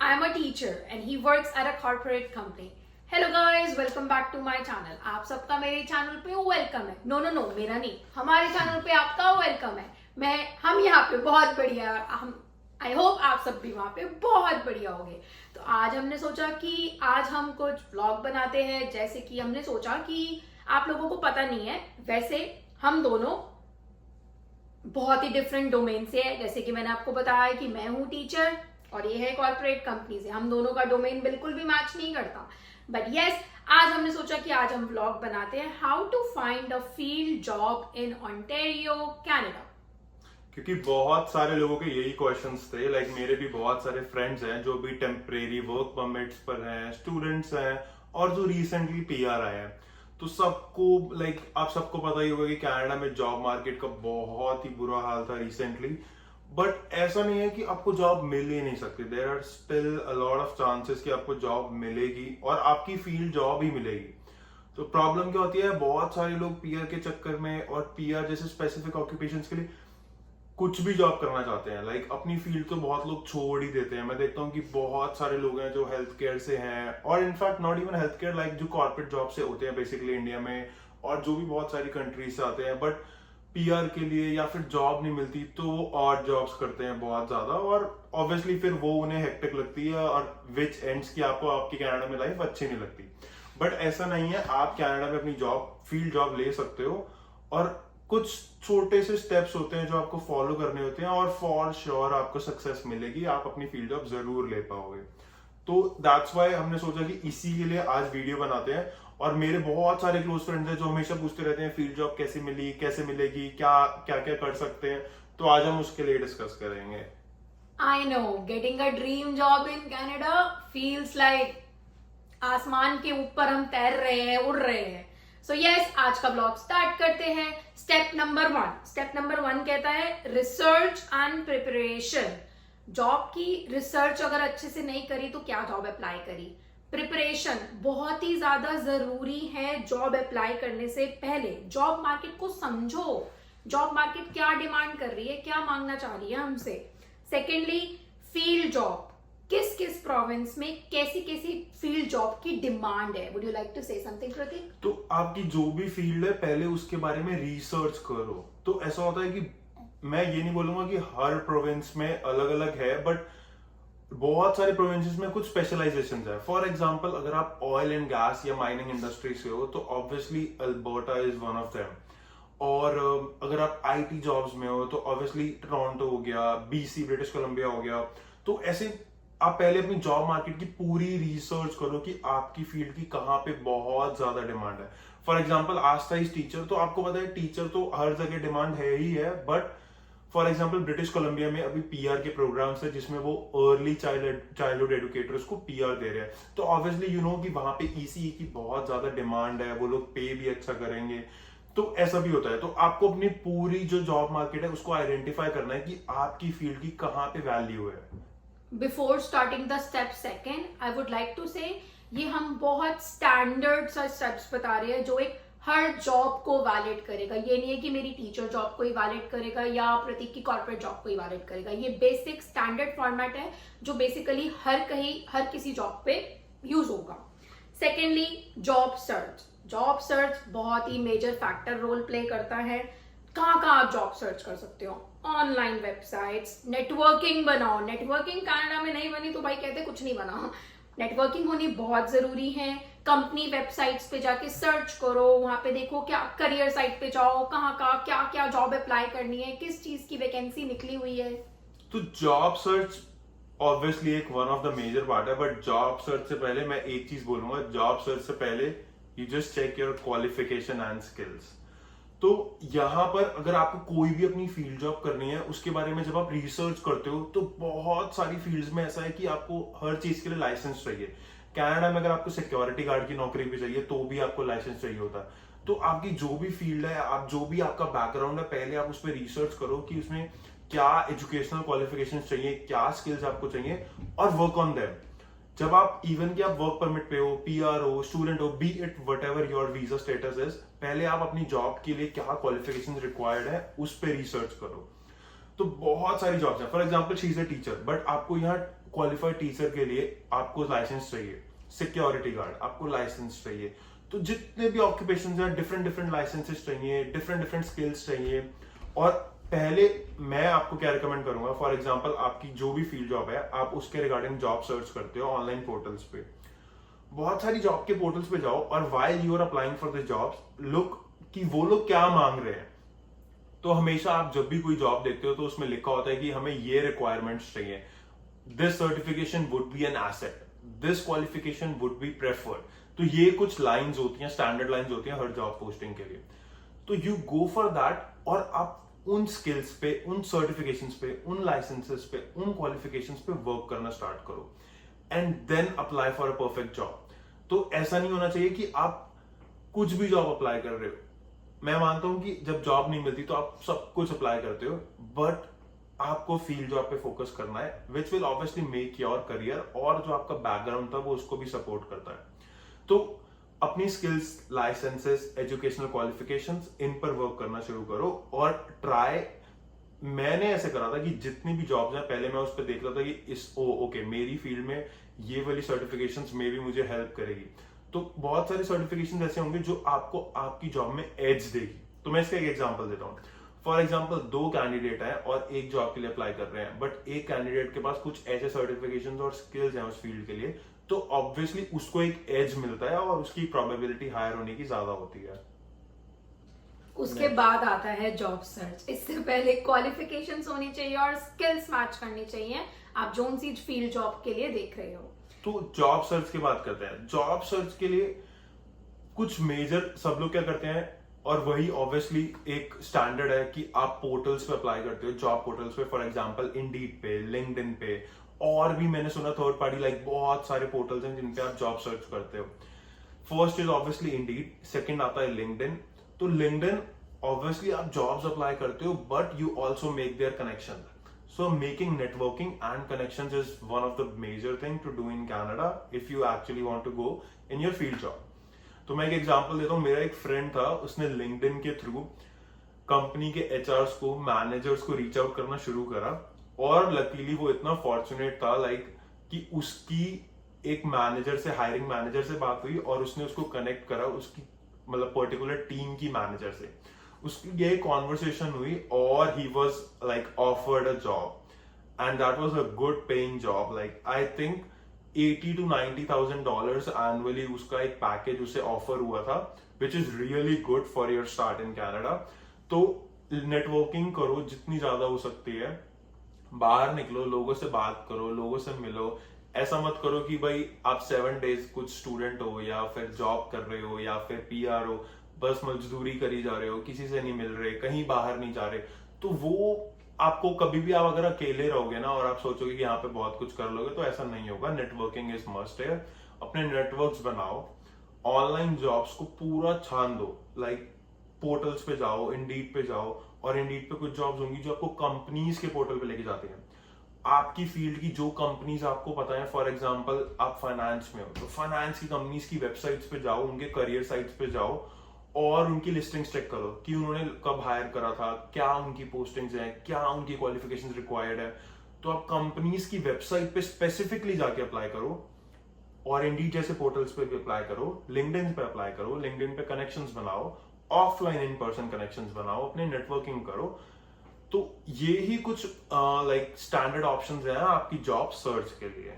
I am a teacher and he works at a corporate company. Hello guys, welcome back to my channel. आप सबका मेरे channel पे welcome है। No मेरा नहीं, हमारे चैनल पे आपका वेलकम है। हम यहाँ पे बहुत बढ़िया, हम आई होप आप सब भी वहाँ पे बहुत बढ़िया होंगे। तो आज हमने सोचा कि आज हम कुछ व्लॉग बनाते हैं। जैसे कि हमने सोचा कि आप लोगों को पता नहीं है, वैसे हम दोनों बहुत ही डिफरेंट डोमेन से है। जैसे कि मैंने आपको बताया कि मैं हूँ टीचर और ये है कॉर्पोरेट कंपनी से। हम दोनों का डोमेन बिल्कुल भी मैच नहीं करता, बट यस, आज हमने सोचा कि आज हम व्लॉग बनाते हैं how to find a field job in Ontario Canada. क्योंकि बहुत सारे लोगों के यही क्वेश्चंस थे। लाइक मेरे भी बहुत सारे फ्रेंड्स हैं जो भी टेम्परेरी वर्क परमिट्स पर हैं, स्टूडेंट्स हैं और जो रिसेंटली पीआर आए हैं। तो सबको आप सबको पता ही होगा कि कनाडा में जॉब मार्केट का बहुत ही बुरा हाल था रिसेंटली। बट ऐसा नहीं है कि आपको जॉब मिल ही नहीं सकती। There are still a lot of chances कि आपको जॉब मिलेगी और आपकी फील्ड जॉब ही मिलेगी। तो प्रॉब्लम क्या होती है, बहुत सारे लोग पीआर के चक्कर में और पीआर जैसे स्पेसिफिक ऑक्यूपेशंस के लिए कुछ भी जॉब करना चाहते हैं। अपनी फील्ड तो बहुत लोग छोड़ ही देते हैं। मैं देखता हूँ कि बहुत सारे लोग हैं जो हेल्थ केयर से हैं, और in fact not even health care, जो कॉर्पोरेट जॉब से होते हैं बेसिकली इंडिया में, और जो भी बहुत सारी कंट्रीज से आते हैं, बट पीआर के लिए या फिर जॉब नहीं मिलती तो वो और जॉब्स करते हैं बहुत ज्यादा, और ऑब्वियसली फिर वो उन्हें हेक्टिक लगती है और विच एंड्स की आपको आपकी कनाडा में लाइफ अच्छी नहीं लगती। बट ऐसा नहीं है, आप कनाडा में अपनी जॉब फील्ड जॉब ले सकते हो, और कुछ छोटे से स्टेप्स होते हैं जो आपको फॉलो करने होते हैं, और फॉर श्योर आपको सक्सेस मिलेगी। आप अपनी फील्ड जॉब जरूर ले पाओगे। तो दैट्स वाई हमने सोचा कि इसी के लिए आज वीडियो बनाते हैं। और मेरे बहुत सारे क्लोज फ्रेंड्स हैं जो हमेशा पूछते रहते हैं फील्ड जॉब कैसे मिली, कैसे मिलेगी, क्या क्या क्या कर सकते हैं। तो आज हम उसके लिए डिस्कस करेंगे। I know getting a dream job in Canada feels like आसमान के ऊपर हम तैर रहे हैं, उड़ रहे हैं। सो यस, आज का ब्लॉग स्टार्ट करते हैं। स्टेप नंबर वन कहता है रिसर्च एंड प्रिपरेशन। जॉब की रिसर्च अगर अच्छे से नहीं करी तो क्या जॉब अप्लाई करी। प्रिपरेशन बहुत ही ज्यादा जरूरी है। जॉब अप्लाई करने से पहले जॉब मार्केट को समझो। जॉब मार्केट क्या डिमांड कर रही है, क्या मांगना चाह रही है हमसे। सेकेंडली, फील्ड जॉब, किस किस प्रोविंस में कैसी कैसी फील्ड जॉब की डिमांड है। Would you like to say something Pratik? तो आपकी जो भी फील्ड है पहले उसके बारे में रिसर्च करो। तो ऐसा होता है कि मैं ये नहीं बोलूंगा कि हर प्रोविंस में अलग अलग है, बट बहुत सारे प्रोविंसेस में कुछ स्पेशलाइजेशन है। फॉर एग्जाम्पल, अगर आप ऑयल एंड गैस या माइनिंग इंडस्ट्री से हो तो obviously Alberta is one of them. और अगर आप आईटी जॉब्स में हो तो ऑब्वियसली टोरंटो हो गया, बीसी ब्रिटिश कोलंबिया हो गया। तो ऐसे आप पहले अपनी जॉब मार्केट की पूरी रिसर्च करो कि आपकी फील्ड की कहाँ पे बहुत ज्यादा डिमांड है। For example, Aastha is teacher, तो आपको पता है टीचर तो हर जगह डिमांड है ही है, but for example British Columbia में अभी पीआर के प्रोग्राम्स है जिसमें वो अर्ली चाइल्डहुड एडुकेटर्स को पीआर दे रहे हैं। तो ऑब्वियसली यू नो कि वहां पे ईसीई की बहुत ज्यादा डिमांड है, वो लोग पे भी अच्छा करेंगे। तो ऐसा भी होता है। तो आपको अपनी पूरी जो जॉब मार्केट है उसको आइडेंटिफाई करना है कि आपकी फील्ड की कहाँ पे वैल्यू है। Before starting the step second, I would like to say ये हम बहुत स्टैंडर्ड सा स्टेप्स बता रहे हैं जो एक हर जॉब को वैलिड करेगा। ये नहीं है कि मेरी टीचर जॉब को ही वैलिड करेगा या प्रतीक की कॉर्पोरेट जॉब को ही वैलिड करेगा। ये बेसिक स्टैंडर्ड फॉर्मेट है जो बेसिकली हर किसी जॉब पे यूज होगा। Secondly, job search. Job search बहुत ही मेजर फैक्टर रोल प्ले करता है। कहाँ आप जॉब सर्च कर सकते हो? ऑनलाइन वेबसाइट्स, नेटवर्किंग बनाओ। नेटवर्किंग कनाडा में नहीं बनी तो भाई कहते कुछ नहीं बना। नेटवर्किंग होनी बहुत जरूरी है। कंपनी वेबसाइट्स पे जाके सर्च करो, वहां पे देखो, क्या करियर साइट पे जाओ, कहाँ का क्या क्या जॉब अप्लाई करनी है, किस चीज की वैकेंसी निकली हुई है। तो जॉब सर्च ऑब्वियसली एक one of the major part है, बट जॉब सर्च से पहले मैं एक चीज बोलूंगा। जॉब सर्च से पहले you just check your qualification and skills. तो यहां पर अगर आपको कोई भी अपनी फील्ड जॉब करनी है उसके बारे में जब आप रिसर्च करते हो तो बहुत सारी फील्ड्स में ऐसा है कि आपको हर चीज के लिए लाइसेंस चाहिए। कनाडा में अगर आपको सिक्योरिटी गार्ड की नौकरी भी चाहिए तो भी आपको लाइसेंस चाहिए होता है। तो आपकी जो भी फील्ड है, आप जो भी आपका बैकग्राउंड है, पहले आप उस पर रिसर्च करो कि उसमें क्या एजुकेशनल क्वालिफिकेशन चाहिए, क्या स्किल्स आपको चाहिए, और वर्क ऑन देम। जब आप इवन कि आप वर्क परमिट पे हो, पीआर हो, स्टूडेंट हो, B it what ever your visa status is, पहले आप अपनी जॉब के लिए क्या क्वालिफिकेशन रिक्वायर्ड है उस पर रिसर्च करो। तो बहुत सारी जॉब्स हैं। For example, she is a teacher, but आपको यहाँ क्वालिफाइड टीचर के लिए आपको लाइसेंस चाहिए, सिक्योरिटी गार्ड आपको लाइसेंस चाहिए, तो जितने भी ऑक्यूपेशन हैं डिफरेंट डिफरेंट लाइसेंसेस चाहिए, डिफरेंट डिफरेंट स्किल्स चाहिए। और पहले मैं आपको क्या रिकमेंड करूंगा, फॉर एग्जांपल आपकी जो भी फील्ड जॉब है, आप उसके रिगार्डिंग जॉब सर्च करते हो ऑनलाइन पोर्टल्स पे, बहुत सारी जॉब के पोर्टल्स पे जाओ और while you are applying for the jobs, look कि वो लोग क्या मांग रहे हैं। तो हमेशा आप जब भी कोई जॉब देखते हो तो उसमें लिखा होता है कि हमें ये रिक्वायरमेंट्स चाहिए, this certification would be an asset, this qualification would be preferred. तो ये कुछ लाइंस होती हैं, स्टैंडर्ड लाइंस होती हैं हर जॉब पोस्टिंग के लिए। तो यू गो फॉर दैट और आप उन स्किल्स पे, उन सर्टिफिकेशंस पे, उन लाइसेंसेस पे, उन क्वालिफिकेशंस पे वर्क करना स्टार्ट करो and then apply for a perfect job. तो ऐसा नहीं होना चाहिए कि आप कुछ भी जॉब अप्लाई कर रहे हो। मैं मानता हूं कि जब जॉब नहीं मिलती तो आप सब कुछ अप्लाई करते हो, बट आपको फील्ड जॉब पे फोकस करना है, which will obviously make your career, और जो आपका बैकग्राउंड था वो उसको भी सपोर्ट करता है। तो अपनी स्किल्स, लाइसेंसेस, एजुकेशनल क्वालिफिकेशंस, इन पर वर्क करना शुरू करो और ट्राई। मैंने ऐसे करा था कि जितनी भी जॉब्स हैं पहले मैं उस पर देख रहा था कि ओके मेरी फील्ड में ये वाली सर्टिफिकेशंस में भी मुझे हेल्प करेगी। तो बहुत सारे सर्टिफिकेशंस ऐसे होंगे जो आपको आपकी जॉब में एज देगी। तो मैं इसका एक एग्जांपल देता हूँ। फॉर एग्जाम्पल 2 कैंडिडेट हैं और एक जॉब के लिए अप्लाई कर रहे हैं, बट एक कैंडिडेट के पास कुछ ऐसे सर्टिफिकेशंस और स्किल्स हैं उस फील्ड के लिए, तो ऑब्वियसली उसको एक एज मिलता है और उसकी प्रोबेबिलिटी हायर होने की ज्यादा होती है। उसके बाद आता है जॉब सर्च। इससे पहले क्वालिफिकेशंस होनी चाहिए और स्किल्स मैच करनी चाहिए, आप जोन सी फील्ड जॉब के लिए देख रहे हो। तो जॉब सर्च की बात करते हैं। जॉब सर्च के लिए कुछ मेजर सब लोग क्या करते हैं, और वही ऑब्वियसली एक स्टैंडर्ड है कि आप पोर्टल्स पे अप्लाई करते हो, जॉब पोर्टल्स पे, फॉर एग्जांपल इंडीड पे, लिंक्डइन पे, और भी मैंने सुना थर्ड पार्टी लाइक बहुत सारे पोर्टल्स हैं जिन पे आप जॉब सर्च करते हो। First is obviously Indeed, second आता है लिंक्डइन। तो लिंक्डइन ऑब्वियसली आप जॉब्स अप्लाई करते हो, but you also make their connection. So making networking and connections is one of the major thing to do in Canada if you actually want to go in your field job. तो मैं एक example देता हूँ। मेरा एक friend था, उसने LinkedIn के थ्रू कंपनी के एचआरस को, मैनेजर्स को रीच आउट करना शुरू करा, और लकीली वो इतना फॉर्चुनेट था लाइक कि उसकी एक मैनेजर से, हायरिंग मैनेजर से बात हुई और उसने उसको कनेक्ट करा उसकी मतलब पर्टिकुलर टीम की मैनेजर से। उसकी ये कॉन्वर्सेशन हुई और he was like offered a job and that was a good paying job, like I think $80,000 to $90,000 annually उसका एक पैकेज उसे ऑफर हुआ था, which is really good for your start in Canada. तो नेटवर्किंग करो जितनी ज्यादा हो सकती है, बाहर निकलो, लोगों से बात करो, लोगों से मिलो। ऐसा मत करो कि भाई आप 7 days कुछ स्टूडेंट हो या फिर जॉब कर रहे हो या फिर पीआर हो, बस मजदूरी करी जा रहे हो, किसी से नहीं मिल रहे, कहीं बाहर नहीं जा रहे। तो वो आपको कभी भी, आप अगर अकेले रहोगे ना और आप सोचोगे कि यहाँ पे बहुत कुछ कर लोगे, तो ऐसा नहीं होगा। नेटवर्किंग इज मस्ट है। अपने नेटवर्क्स बनाओ, ऑनलाइन जॉब्स को पूरा छान दो, लाइक पोर्टल्स पे जाओ, इंडीड पे जाओ, और इंडीड पे कुछ जॉब्स होंगी जो आपको कंपनीज के पोर्टल पे लेके जाती हैं। आपकी फील्ड की जो कंपनीज आपको पता है, फॉर एग्जांपल आप फाइनेंस में हो तो फाइनेंस की कंपनीज की वेबसाइट्स पे जाओ, उनके करियर साइट्स पे जाओ और उनकी लिस्टिंग्स चेक करो कि उन्होंने कब हायर करा था, क्या उनकी पोस्टिंग्स हैं, क्या उनकी क्वालिफिकेशंस रिक्वायर्ड है। तो आप कंपनीज की वेबसाइट पे स्पेसिफिकली जाके अप्लाई करो, और इंडीड जैसे पोर्टल्स पे भी अप्लाई करो, लिंक्डइन पे अप्लाई करो, लिंक्डइन पे कनेक्शंस बनाओ, ऑफलाइन इन पर्सन कनेक्शंस बनाओ, अपने नेटवर्किंग करो। तो ये ही कुछ लाइक स्टैंडर्ड ऑप्शंस हैं आपकी जॉब सर्च के लिए।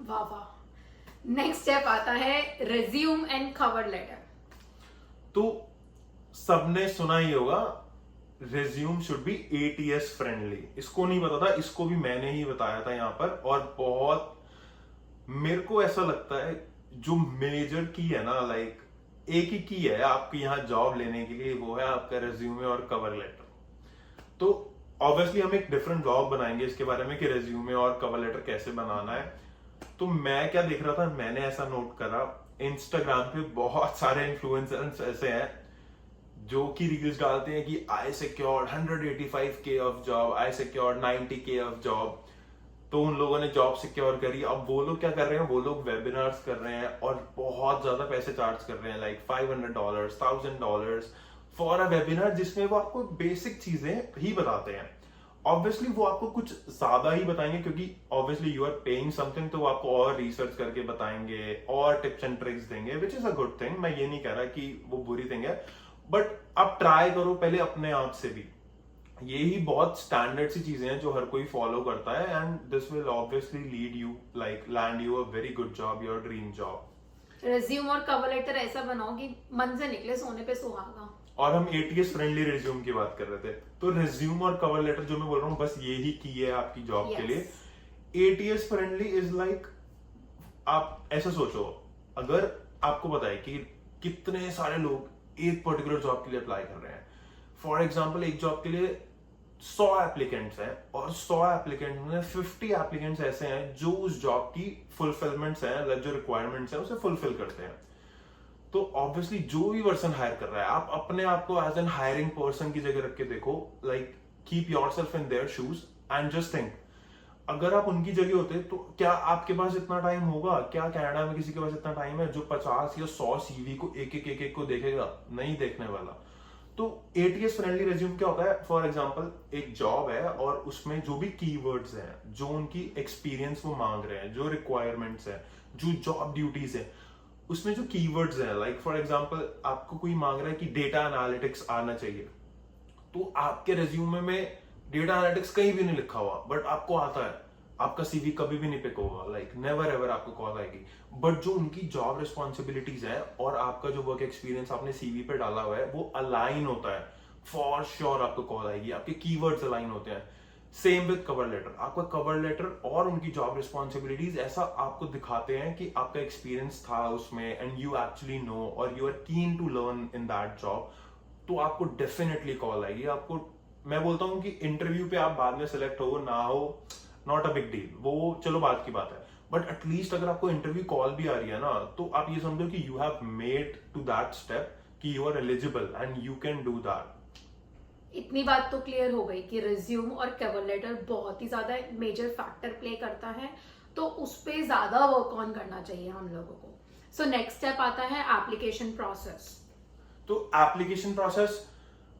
वाह वाह। नेक्स्ट स्टेप आता है रिज्यूम एंड कवर लेटर। तो सबने सुना ही होगा, resume should be ATS friendly. इसको नहीं पता था, इसको भी मैंने ही बताया था यहाँ पर। और बहुत मेरे को ऐसा लगता है जो मेजर की है ना, लाइक एक ही की है आपके यहाँ जॉब लेने के लिए, वो है आपका रिज्यूमे और कवर लेटर। तो ऑब्वियसली हम एक डिफरेंट ब्लॉग बनाएंगे इसके बारे में कि रिज्यूमे और कवर लेटर कैसे बनाना है। तो मैं क्या देख रहा था, मैंने ऐसा नोट करा, इंस्टाग्राम पे बहुत सारे इन्फ्लुएंसर्स ऐसे हैं जो कि रील्स डालते हैं कि I secured 185K of job, I secured 90K of job. तो उन लोगों ने जॉब सिक्योर करी। अब वो लोग क्या कर रहे हैं, वो लोग वेबिनार्स कर रहे हैं और बहुत ज्यादा पैसे चार्ज कर रहे हैं, लाइक $500, $1,000 फॉर अ वेबिनार, जिसमें वो आपको बेसिक चीजें ही बताते हैं। ऑब्वियसली वो आपको कुछ ज्यादा ही बताएंगे, क्योंकि obviously you are paying something, तो वो आपको और रिसर्च करके बताएंगे और टिप्स एंड ट्रिक्स देंगे, which is a good thing. मैं ये नहीं कह रहा कि वो बुरी थिंग है, बट आप ट्राई करो पहले अपने आप से भी। यही बहुत स्टैंडर्ड सी चीजें हैं जो हर कोई फॉलो करता है, and this will obviously lead you like land you a very good job, your dream job. Resume और कवर लेटर ऐसा बनाओ कि मन से निकले, सोने पे सुहागा। और हम एटीएस फ्रेंडली रिज्यूम की बात कर रहे थे, तो रिज्यूम और कवर लेटर जो मैं बोल रहा हूँ बस यही की है आपकी जॉब के लिए। एटीएस फ्रेंडली इज लाइक, आप ऐसा सोचो, अगर आपको पता है कि कितने सारे लोग एक पर्टिकुलर जॉब के लिए अप्लाई कर रहे हैं, फॉर एग्जाम्पल एक जॉब के लिए 100 एप्लीकेंट्स हैं, और 100 एप्लीकेंट्स में 50 एप्लीकेंट्स ऐसे हैं जो उस जॉब की फुलफिलमेंट्स हैं, जो रिक्वायरमेंट्स हैं उसे फुलफिल करते हैं। तो ऑब्वियसली जो भी पर्सन हायर कर रहा है, आप अपने आप को एज एन हायरिंग पर्सन की जगह रख के देखो, like keep yourself in their shoes and just think, अगर आप उनकी जगह होते तो क्या आपके पास इतना टाइम होगा? क्या कनाडा में किसी के पास इतना टाइम है जो 50 या 100 सीवी को एक एक को देखेगा? नहीं देखने वाला। तो एटीएस फ्रेंडली रिज्यूम क्या होता है? फॉर एग्जांपल एक जॉब है और उसमें जो भी कीवर्ड्स हैं, जो उनकी एक्सपीरियंस वो मांग रहे हैं, जो रिक्वायरमेंट्स है, जो जॉब ड्यूटीज है, उसमें जो कीवर्ड्स हैं, लाइक फॉर एग्जांपल आपको कोई मांग रहा है कि डेटा एनालिटिक्स आना चाहिए, तो आपके रिज्यूमे में डेटा एनालिटिक्स कहीं भी नहीं लिखा हुआ, बट आपको आता है, आपका सीवी कभी भी नहीं पिक होगा, लाइक नेवर एवर आपको कॉल आएगी। बट जो उनकी जॉब रिस्पॉन्सिबिलिटीज है और आपका जो वर्क एक्सपीरियंस आपने सीवी पे डाला हुआ है वो अलाइन होता है, फॉर श्योर आपको कॉल आएगी, आपके कीवर्ड्स अलाइन होते हैं। सेम विद कवर लेटर, आपका कवर लेटर और उनकी जॉब रिस्पॉन्सिबिलिटीज ऐसा आपको दिखाते हैं कि आपका एक्सपीरियंस था उसमें, एंड यू एक्चुअली नो और you are keen to learn in that job, तो आपको डेफिनेटली कॉल आएगी। आपको मैं बोलता हूं कि इंटरव्यू पे आप बाद में सिलेक्ट हो ना हो, नॉट अ बिग डील, वो चलो बात की बात है, बट एटलीस्ट अगर आपको इंटरव्यू कॉल भी आ रही है ना, तो आप ये समझो कि you have made to that step कि you are eligible and you can do that. इतनी बात तो क्लियर हो गई कि रिज्यूम और कवर लेटर बहुत ही ज्यादा मेजर फैक्टर प्ले करता है, तो उस पर ज्यादा वर्क ऑन करना चाहिए हम लोगों को। सो नेक्स्ट स्टेप आता है एप्लीकेशन प्रोसेस। तो एप्लीकेशन प्रोसेस,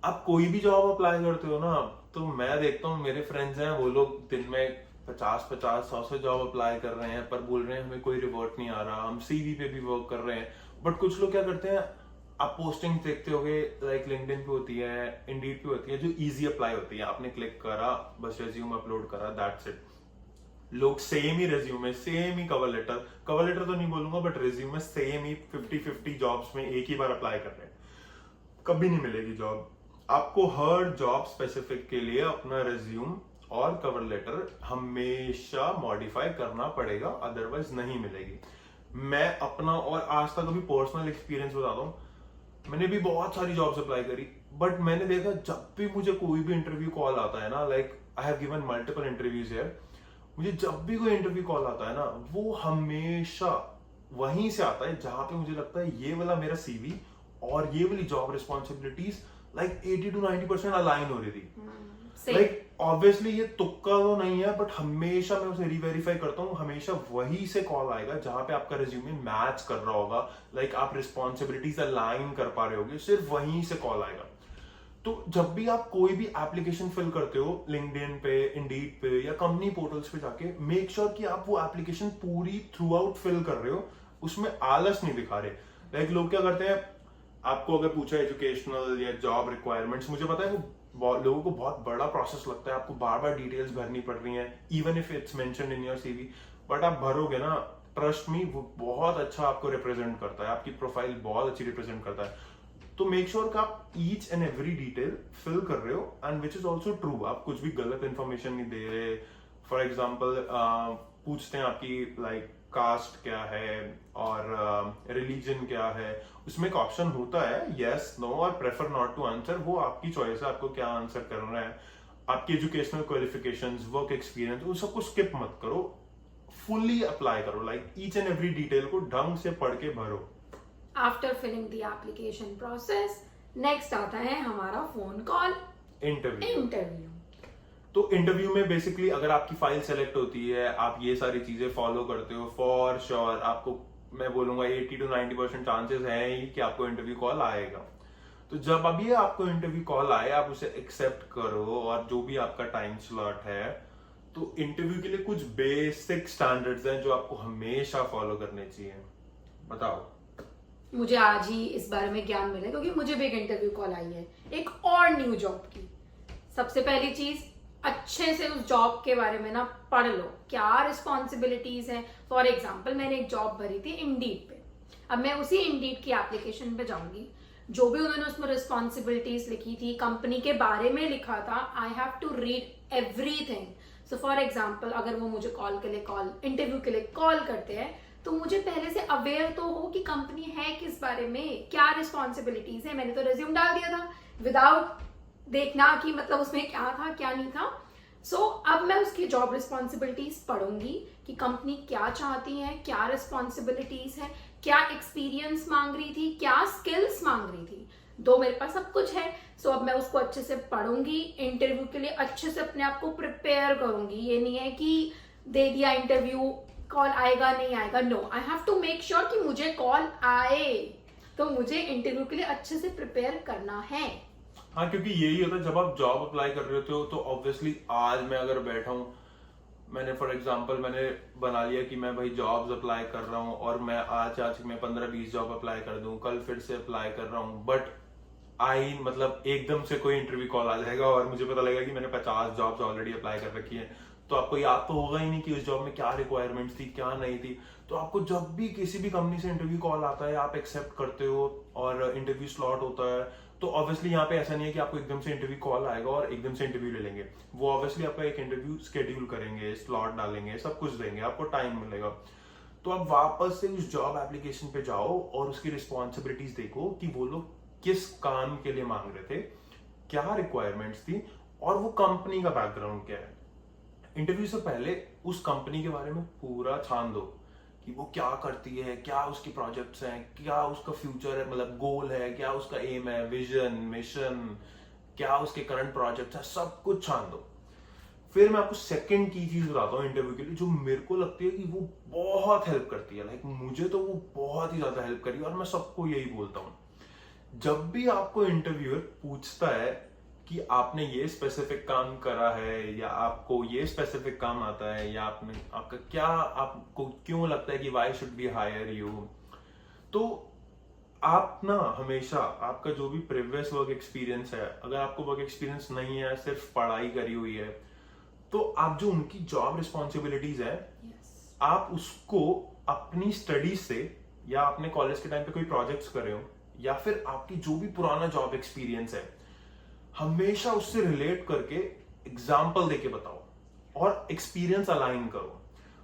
आप कोई भी जॉब अप्लाई करते हो ना, तो मैं देखता हूँ मेरे फ्रेंड्स हैं वो लोग दिन में 50-100 जॉब अप्लाई कर रहे हैं, पर बोल रहे हैं हमें कोई रिवर्ट नहीं आ रहा, हम सीवी पे भी वर्क कर रहे हैं। बट कुछ लोग क्या करते हैं, आप पोस्टिंग देखते होगे, लाइक लिंक्डइन पे होती है, इंडीड पे होती है, जो इजी अप्लाई होती है, आपने क्लिक करा, बस रेज्यूम अपलोड करा, दैट्स इट। लोग सेम ही रेज्यूमे, सेम ही कवर लेटर तो नहीं बोलूंगा, but resume same he 50-50 jobs में एक ही बार अप्लाई कर रहे हैं, कभी नहीं मिलेगी जॉब। आपको हर जॉब स्पेसिफिक के लिए अपना रिज्यूम और कवर लेटर हमेशा मॉडिफाई करना पड़ेगा, अदरवाइज नहीं मिलेगी। मैं अपना और आज तक अभी पर्सनल एक्सपीरियंस बताता हूँ, मैंने भी बहुत सारी जॉब्स अप्लाई करी, बट मैंने देखा जब भी मुझे कोई भी इंटरव्यू कॉल आता है ना, like I have given multiple interviews here, मुझे जब भी कोई इंटरव्यू कॉल आता है ना, वो हमेशा वहीं से आता है जहां पे मुझे लगता है ये वाला मेरा सीवी और ये वाली job responsibilities like 80 to 90% align हो रही थी। लाइक ऑब्वियसली ये तुक्का तो नहीं है, बट हमेशा मैं उसे रीवेरीफाई करता हूँ, हमेशा वही से कॉल आएगा जहां पे आपका रिज्यूमे मैच कर रहा होगा, लाइक आप रिस्पॉन्सिबिलिटीज अलाइन कर पा रहे होगे, सिर्फ वहीं से कॉल आएगा। तो जब भी आप कोई भी एप्लीकेशन फिल करते हो, लिंक्डइन पे, इंडीड पे या कंपनी पोर्टल्स पे जाके, मेक श्योर कि आप वो एप्लीकेशन पूरी थ्रू आउट फिल कर रहे हो, उसमें आलस नहीं दिखा रहे। लाइक लोग क्या करते हैं, आपको अगर पूछा एजुकेशनल या जॉब रिक्वायरमेंट्स, मुझे पता है वो लोगों को बहुत बड़ा प्रोसेस लगता है, आपको बार बार डिटेल्स भरनी पड़ रही हैं, even if it's mentioned in your CV, but आप भरोगे ना, ट्रस्ट मी, वो बहुत अच्छा आपको रिप्रेजेंट करता है, आपकी प्रोफाइल बहुत अच्छी रिप्रेजेंट करता है। तो मेक श्योर कि आप each and every detail fill कर रहे हो, and which is also true, आप कुछ भी गलत इंफॉर्मेशन नहीं दे रहे। फॉर एग्जाम्पल पूछते हैं आपकी लाइक कास्ट क्या है और रिलीजन क्या है, उसमें एक ऑप्शन होता है यस, नो और प्रेफर नॉट टू आंसर, वो आपकी चॉइस है, आपको क्या आंसर करना है। आपकी एजुकेशनल क्वालिफिकेशंस, वर्क एक्सपीरियंस, उन सबको स्किप मत करो, फुल्ली अप्लाई करो, like each and every detail को ढंग से पढ़ के भरो। After filling the application process, next आता है हमारा फोन कॉल इंटरव्यू। तो इंटरव्यू में बेसिकली अगर आपकी फाइल सेलेक्ट होती है, आप ये सारी चीजें फॉलो करते हो, फॉर श्योर आपको मैं बोलूंगा 80 to 90% चांसेस हैं ही कि आपको इंटरव्यू कॉल आएगा। तो जब अभी आपको इंटरव्यू कॉल आए आप उसे एक्सेप्ट करो, और जो भी आपका टाइम स्लॉट है, तो इंटरव्यू के लिए कुछ बेसिक स्टैंडर्ड्स हैं जो आपको हमेशा फॉलो करने चाहिए। बताओ। मुझे आज ही इस बारे में ज्ञान मिला क्योंकि मुझे भी एक इंटरव्यू कॉल आई है एक और न्यू जॉब की। सबसे पहली चीज, अच्छे से उस जॉब के बारे में ना पढ़ लो, क्या रिस्पॉन्सिबिलिटीज हैं। फॉर एग्जाम्पल मैंने एक जॉब भरी थी इंडीड पे, अब मैं उसी इंडीड की एप्लीकेशन पे जाऊंगी, जो भी उन्होंने उसमें रिस्पॉन्सिबिलिटीज लिखी थी, कंपनी के बारे में लिखा था, I have to read everything. So for example अगर वो मुझे इंटरव्यू के लिए कॉल करते हैं, तो मुझे पहले से अवेयर तो हो कि कंपनी है किस बारे में, क्या रिस्पॉन्सिबिलिटीज है। मैंने तो रिज्यूम डाल दिया था विदाउट देखना कि मतलब उसमें क्या था क्या नहीं था। अब मैं उसकी जॉब रिस्पॉन्सिबिलिटीज पढ़ूंगी कि कंपनी क्या चाहती है, क्या रिस्पॉन्सिबिलिटीज है, क्या एक्सपीरियंस मांग रही थी, क्या स्किल्स मांग रही थी। मेरे पास सब कुछ है। अब मैं उसको अच्छे से पढ़ूंगी, इंटरव्यू के लिए अच्छे से अपने आप को प्रिपेयर करूंगी। ये नहीं है कि दे दिया इंटरव्यू, कॉल आएगा नहीं आएगा, no, I have to make sure कि मुझे कॉल आए, तो मुझे इंटरव्यू के लिए अच्छे से प्रिपेयर करना है। हाँ, क्योंकि यही होता है जब आप जॉब अप्लाई कर रहे होते हो, तो ऑब्वियसली आज मैं अगर बैठा हूँ, मैंने फॉर एग्जांपल मैंने बना लिया कि मैं भाई जॉब्स अप्लाई कर रहा हूँ, और मैं आज मैं 15-20 जॉब अप्लाई कर दूं, कल फिर से अप्लाई कर रहा हूँ, बट मतलब एकदम से कोई इंटरव्यू कॉल आ जाएगा और मुझे पता लगेगा कि मैंने 50 जॉब्स ऑलरेडी अप्लाई कर रखी है, तो आपको याद तो होगा ही नहीं कि उस जॉब में क्या रिक्वायरमेंट्स थी क्या नहीं थी। तो आपको जब भी किसी भी कंपनी से इंटरव्यू कॉल आता है, आप एक्सेप्ट करते हो और इंटरव्यू स्लॉट होता है, तो ऑब्वियसली यहाँ पे ऐसा नहीं है कि आपको एकदम से इंटरव्यू कॉल आएगा और एकदम से इंटरव्यू ले लेंगे। वो ऑब्वियसली आपका एक इंटरव्यू शेड्यूल करेंगे, स्लॉट डालेंगे, सब कुछ देंगे, आपको टाइम मिलेगा। तो आप वापस से उस जॉब एप्लीकेशन पे जाओ और उसकी रिस्पॉन्सिबिलिटीज देखो कि वो लोग किस काम के लिए मांग रहे थे, क्या रिक्वायरमेंट्स थी, और वो कंपनी का बैकग्राउंड क्या है। इंटरव्यू से पहले उस कंपनी के बारे में पूरा छान दो कि वो क्या करती है, क्या उसकी प्रोजेक्ट्स हैं, क्या उसका फ्यूचर है, मतलब गोल है, क्या उसका एम है, विजन, मिशन, क्या उसके करंट प्रोजेक्ट्स है, सब कुछ छान दो। फिर मैं आपको सेकंड की चीज बताता हूँ इंटरव्यू के लिए, जो मेरे को लगती है कि वो बहुत हेल्प करती है। लाइक मुझे तो वो बहुत ही ज्यादा हेल्प करी, और मैं सबको यही बोलता हूँ। जब भी आपको इंटरव्यूअर पूछता है कि आपने ये स्पेसिफिक काम करा है, या आपको ये स्पेसिफिक काम आता है, या आपको क्यों लगता है कि why should be hire you, तो आप ना हमेशा आपका जो भी प्रीवियस वर्क एक्सपीरियंस है, अगर आपको वर्क एक्सपीरियंस नहीं है, सिर्फ पढ़ाई करी हुई है, तो आप जो उनकी जॉब रिस्पॉन्सिबिलिटीज है, आप उसको अपनी स्टडी से, या अपने कॉलेज के टाइम पे कोई प्रोजेक्ट्स कर रहे हो, या फिर आपकी जो भी पुराना जॉब एक्सपीरियंस है, हमेशा उससे रिलेट करके एग्जाम्पल देके बताओ और एक्सपीरियंस अलाइन करो।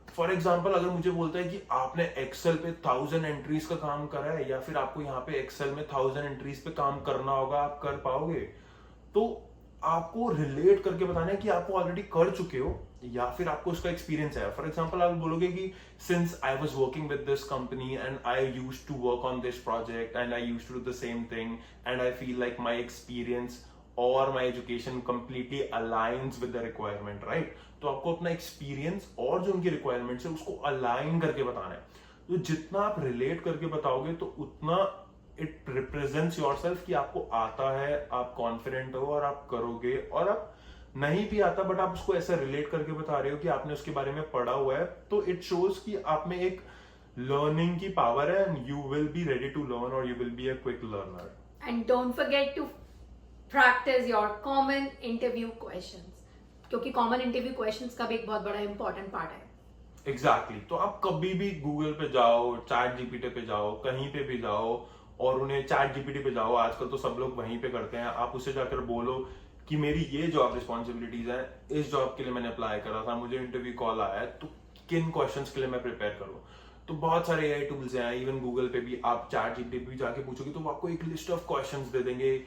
फॉर एग्जाम्पल अगर मुझे बोलता है कि आपने एक्सेल पे 1000 एंट्रीज का काम करा है, या फिर आपको यहाँ पे एक्सेल में 1000 एंट्रीज पे काम करना होगा, आप कर पाओगे, तो आपको रिलेट करके बताना है कि आपको ऑलरेडी कर चुके हो, या फिर आपको उसका एक्सपीरियंस है। फॉर एग्जाम्पल आप बोलोगे कि since I was working with this company and I used to work on this project and I used to do the same thing and I feel like my experience और my education completely aligns with the requirement, right. तो आपको अपना experience और जो उनकी requirements है उसको align करके बताना है। तो जितना आप रिलेट करके बताओगे, तो उतना इट रिप्रेजेंट्स योरसेल्फ कि आपको आता है, आप कॉन्फिडेंट हो और आप करोगे। और आप नहीं भी आता बट आप उसको ऐसा रिलेट करके बता रहे हो कि आपने उसके बारे में पढ़ा हुआ है, तो इट शोज कि आप में एक लर्निंग की पावर है, and you will be ready to learn और you will be a quick learner. And don't forget to practise your common interview questions, क्योंकि कॉमन इंटरव्यू क्वेश्चंस का भी एक बहुत बड़ा इंपॉर्टेंट पार्ट है। एग्जैक्टली। तो आप कभी भी गूगल पे जाओ, चैट जीपीटी पे जाओ, कहीं पे भी जाओ, और उन्हें चैट जीपीटी पे जाओ, आजकल तो सब लोग वहीं पे करते हैं, आप उससे जाकर बोलो कि मेरी ये जॉब रिस्पॉन्सिबिलिटीज है, इस जॉब के लिए मैंने अप्लाई करा था, मुझे इंटरव्यू कॉल आया है, तो किन क्वेश्चंस के लिए मैं प्रिपेयर करूं। तो बहुत सारे एआई टूल्स हैं, इवन गूगल पे भी आप चैट जीपीटी पे जाके पूछोगे तो वो आपको एक लिस्ट ऑफ क्वेश्चंस दे देंगे।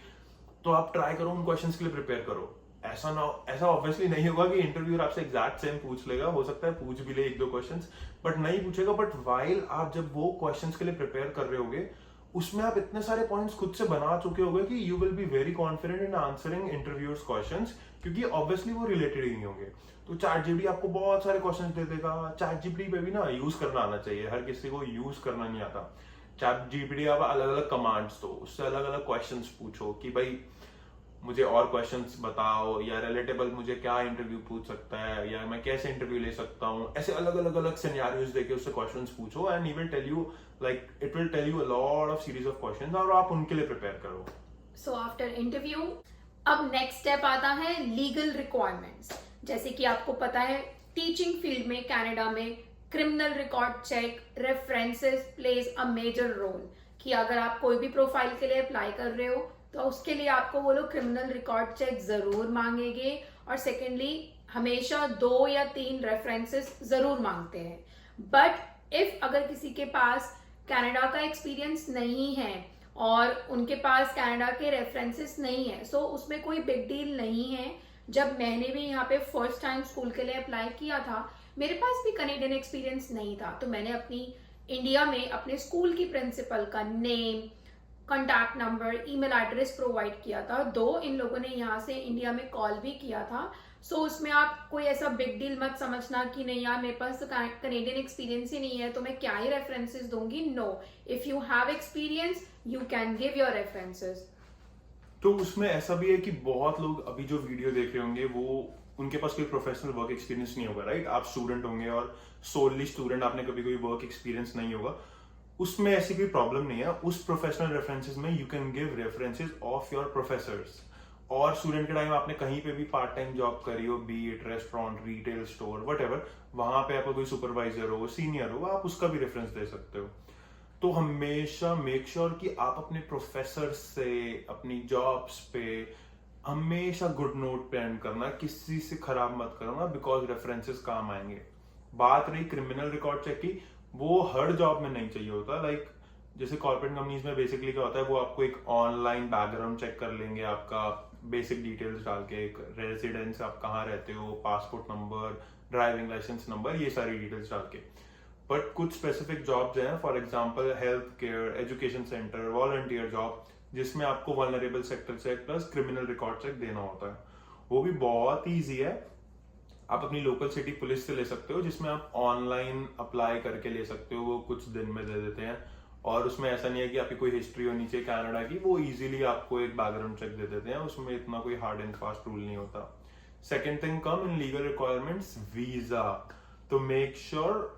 तो आप ट्राई करो, उन क्वेश्चंस के लिए प्रिपेयर करो। ऐसा ऑब्वियसली नहीं होगा कि इंटरव्यूअर आपसे एग्जैक्ट सेम पूछ लेगा, हो सकता है पूछ भी ले 1-2 क्वेश्चंस, बट नहीं पूछेगा। बट वाइल आप जब वो क्वेश्चंस के लिए प्रिपेयर कर रहे होगे, उसमें आप इतने सारे पॉइंट्स खुद से बना चुके होगे कि you will be very confident in answering interviewers questions, क्योंकि ऑब्वियसली वो रिलेटेड ही नहीं होंगे। तो चैट जीपीटी आपको बहुत सारे क्वेश्चंस दे देगा। चैट जीपीटी पे भी ना यूज करना आना चाहिए, हर किसी को यूज करना नहीं आता। चैट जीपीटी आप अलग अलग कमांड्स दो, उससे अलग अलग क्वेश्चंस पूछो कि भाई मुझे और क्वेश्चंस बताओ, या रिलेटेबल मुझे क्या इंटरव्यू पूछ सकता है, या मैं कैसे इंटरव्यू ले सकता हूँ, ऐसे अलग अलग अलग सिनेरियोस देके उससे क्वेश्चंस पूछो, and he will tell you like it will tell you a lot of series of questions, और आप उनके लिए प्रिपेयर करो। सो आफ्टर इंटरव्यू अब नेक्स्ट स्टेप आता है लीगल रिक्वायरमेंट्स। जैसे कि आपको पता है टीचिंग फील्ड में कनाडा में criminal record check, references plays a major role, कि अगर आप कोई भी प्रोफाइल के लिए अप्लाई कर रहे हो तो उसके लिए आपको वो लोग क्रिमिनल रिकॉर्ड चेक जरूर मांगेंगे, और सेकेंडली हमेशा 2 या 3 रेफरेंसेस जरूर मांगते हैं। बट इफ अगर किसी के पास कनाडा का एक्सपीरियंस नहीं है और उनके पास कनाडा के रेफरेंसेस नहीं है, सो उसमें कोई बिग डील नहीं है। जब मैंने भी यहाँ पे फर्स्ट टाइम स्कूल के लिए अप्लाई किया था, मेरे पास भी कनेडियन एक्सपीरियंस नहीं था, तो मैंने अपनी इंडिया में अपने स्कूल की प्रिंसिपल का name, contact number, email address provide किया था। दो इन लोगों ने यहाँ से इंडिया में कॉल भी किया था। सो उसमें आप कोई ऐसा बिग डील मत समझना कि नहीं यार मेरे पास तो कनेडियन एक्सपीरियंस ही नहीं है तो मैं क्या ही रेफरेंसेस दूंगी। No, if you have experience you can give your references. तो उसमें ऐसा भी है कि बहुत लोग अभी जो वीडियो देख रहे होंगे वो उनके पास कोई प्रोफेशनल वर्क एक्सपीरियंस नहीं होगा, राइट? आप स्टूडेंट होंगे और सोलली स्टूडेंट, आपने कभी कोई वर्क एक्सपीरियंस नहीं होगा, उसमें ऐसी कोई प्रॉब्लम नहीं है। उस प्रोफेशनल रेफरेंसेस में you can give references of your professors. और स्टूडेंट के टाइम आपने कहीं पे भी पार्ट टाइम जॉब करी हो, B it restaurant, retail store, what, वहां पे आपका कोई सुपरवाइजर हो, सीनियर हो, आप उसका भी रेफरेंस दे सकते हो। तो हमेशा मेक श्योर कि आप अपने प्रोफेसर से, अपनी जॉब्स पे हमेशा गुड नोट पे एंड करना, किसी से खराब मत करना, बिकॉज रेफरेंसेस काम आएंगे। बात रही क्रिमिनल रिकॉर्ड चेक की, वो हर जॉब में नहीं चाहिए होता। लाइक जैसे कॉर्पोरेट कंपनीज में बेसिकली क्या होता है, वो आपको एक ऑनलाइन बैकग्राउंड चेक कर लेंगे, आपका बेसिक डिटेल्स डाल के, एक रेजिडेंस, आप कहाँ रहते हो, passport number, driving licence number, ये सारी डिटेल्स डाल के। बट कुछ स्पेसिफिक जॉब्स हैं, for example health care, education centre, volunteer job, जिसमें आपको vulnerable sector check plus criminal record check देना होता है। वो भी बहुत ईजी है, आप अपनी लोकल सिटी पुलिस से ले सकते हो, जिसमें आप ऑनलाइन अप्लाई करके ले सकते हो, वो कुछ दिन में दे देते हैं। और उसमें ऐसा नहीं है कि आपकी कोई हिस्ट्री होनी चाहिए कनाडा की, वो इजीली आपको एक बैकग्राउंड चेक दे देते हैं, उसमें इतना कोई हार्ड एंड फास्ट रूल नहीं होता। Second thing come in legal requirements, visa. तो मेक श्योर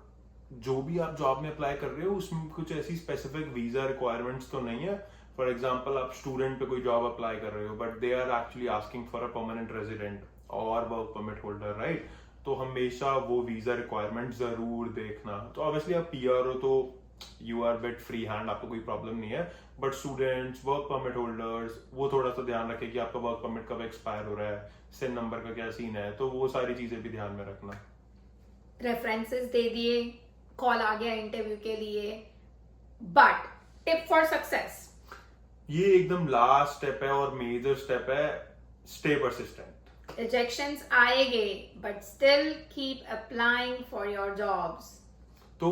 जो भी आप जॉब में अप्लाई कर रहे हो उसमें कुछ ऐसी स्पेसिफिक वीजा रिक्वायरमेंट्स तो नहीं है। फॉर एग्जांपल आप स्टूडेंट पे कोई जॉब अप्लाई कर रहे हो, but they are actually asking for a permanent resident और वर्क परमिट होल्डर, राइट? तो हमेशा वो वीजा रिक्वायरमेंट जरूर देखना। तो ऑब्वियसली आप पीआर हो तो you are bit free hand, आपको कोई प्रॉब्लम नहीं है। But students, work permit holders, वो थोड़ा सा ध्यान रखें कि आपका वर्क परमिट कब एक्सपायर हो रहा है, सिन नंबर का क्या सीन है, तो वो सारी चीजें भी ध्यान में रखना। रेफरेंसेस दे दिए, कॉल आ गया इंटरव्यू के लिए, बट टिप फॉर सक्सेस, ये एकदम लास्ट स्टेप है और मेजर स्टेप है, स्टे परसिस्टेंट। रिजेक्शंस आएंगे but still keep applying for your jobs. तो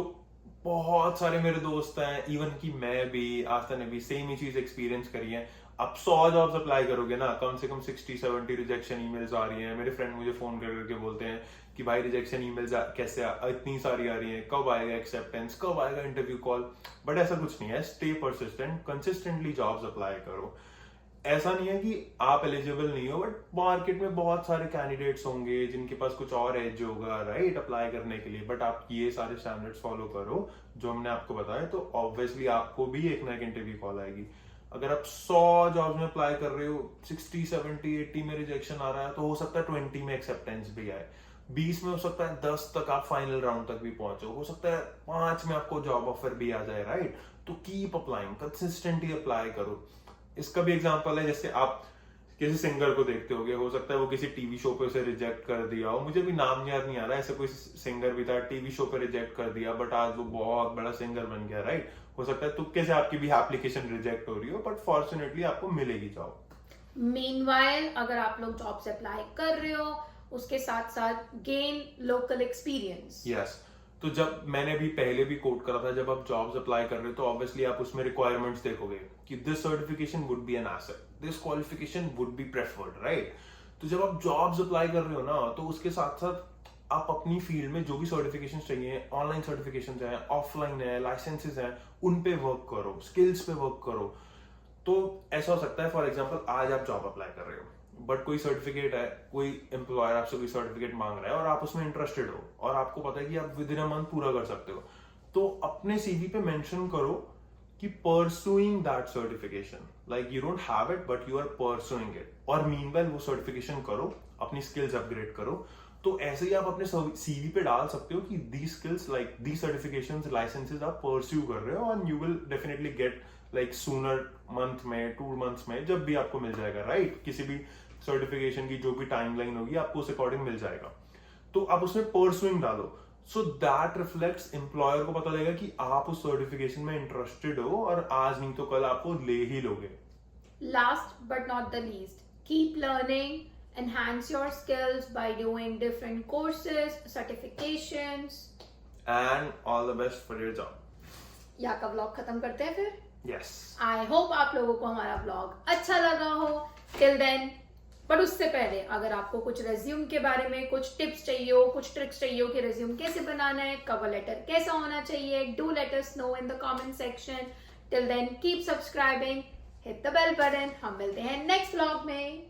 बहुत सारे मेरे दोस्त हैं, इवन कि मैं भी, आस्था ने भी सेम ही चीज एक्सपीरियंस करी है। आप 100 जॉब्स अप्लाई करोगे ना, कम से कम 60-70 रिजेक्शन ईमेल्स आ रही हैं। मेरे फ्रेंड मुझे फोन करके बोलते हैं कि भाई रिजेक्शन ईमेल्स कैसे इतनी सारी आ रही हैं, कब आएगा एक्सेप्टेंस, कब आएगा इंटरव्यू कॉल। बट ऐसा कुछ नहीं है, stay persistent, consistently jobs apply करो। ऐसा नहीं है कि आप एलिजिबल नहीं हो, बट मार्केट में बहुत सारे कैंडिडेट्स होंगे जिनके पास कुछ और एज होगा, राइट, अप्लाई करने के लिए। बट आप ये सारे स्टैंडर्ड्स फॉलो करो जो हमने आपको बताया, तो ऑब्वियसली आपको भी एक ना एक इंटरव्यू कॉल आएगी। अगर आप 100 जॉब्स में अप्लाई कर रहे हो, 60, 70, 80 में रिजेक्शन आ रहा है, तो हो सकता है 20 में एक्सेप्टेंस भी आए, 20 में हो सकता है 10 तक आप फाइनल राउंड तक भी पहुंचो, हो सकता है 5 में आपको जॉब ऑफर भी आ जाए, राइट? तो कीप अप्लाइंग, कंसिस्टेंटली अप्लाई करो। इसका भी एग्जांपल है, जैसे आप किसी सिंगर को देखते होगे, हो सकता है वो किसी टीवी शो पे उसे रिजेक्ट कर दिया हो, मुझे भी नाम याद नहीं आ रहा है, ऐसे कोई सिंगर भी था, टीवी शो पे रिजेक्ट कर दिया, बट आज वो बहुत बड़ा सिंगर बन गया, राइट? हो सकता है तुक्के से आपकी भी एप्लीकेशन रिजेक्ट हो रही हो, बट फॉर्चुनेटली आपको मिलेगी जॉब। मीनवाइल अगर आप लोग जॉब से अप्लाई कर रहे हो, उसके साथ साथ गेन लोकल एक्सपीरियंस। यस, तो जब मैंने भी पहले भी कोट करा था, जब आप जॉब्स अप्लाई कर रहे हो तो ऑब्वियसली आप उसमें रिक्वायरमेंट्स देखोगे कि this certification would be an asset, this qualification would be preferred, right? तो जब आप जॉब्स अप्लाई कर रहे हो ना, तो उसके साथ साथ आप अपनी फील्ड में जो भी सर्टिफिकेशन चाहिए, ऑनलाइन सर्टिफिकेशन है, ऑफलाइन है, लाइसेंसेस हैं, उन पे वर्क करो, स्किल्स पे वर्क करो। तो ऐसा हो सकता है फॉर एग्जांपल आज आप जॉब अप्लाई कर रहे हो बट कोई सर्टिफिकेट है, कोई एम्प्लॉयर आपसे कोई सर्टिफिकेट मांग रहा है और आप उसमें इंटरेस्टेड हो और आपको पता है कि आप विद इन अ मंथ पूरा कर सकते हो, तो अपने सीवी पे मेंशन करो कि pursuing that certification, like you don't have it but you are pursuing it, और मीनवाइल वो सर्टिफिकेशन करो, अपनी स्किल्स अपग्रेड करो। तो ऐसे ही आप अपने सीवी पे डाल सकते हो कि the skills like the certifications, licences आप परस्यू कर रहे हो and you will definitely get like sooner month में, 2 मंथ्स में, जब भी आपको मिल जाएगा, राइट? किसी भी सर्टिफिकेशन की जो भी टाइमलाइन होगी आपको उस अकॉर्डिंग मिल जाएगा। तो आप उसमें परसुइंग डालो, सो दैट रिफ्लेक्ट्स, एम्प्लॉयर को पता लगेगा कि आप उस सर्टिफिकेशन में इंटरेस्टेड हो और आज नहीं तो कल आपको ले ही लोगे। Last but not the least, keep learning, enhance your skills by doing different courses, certifications. And all the best for your job. यहाँ का व्लॉग खत्म करते हैं फिर। यस, आई होप आप लोगों को हमारा व्लॉग अच्छा लगा हो। टिल देन, बट उससे पहले अगर आपको कुछ रेज्यूम के बारे में कुछ टिप्स चाहिए हो, कुछ ट्रिक्स चाहिए हो कि रेज्यूम कैसे बनाना है, कवर लेटर कैसा होना चाहिए, do let us know in the comment section. Till then keep subscribing, hit the bell button. हम मिलते हैं नेक्स्ट व्लॉग में।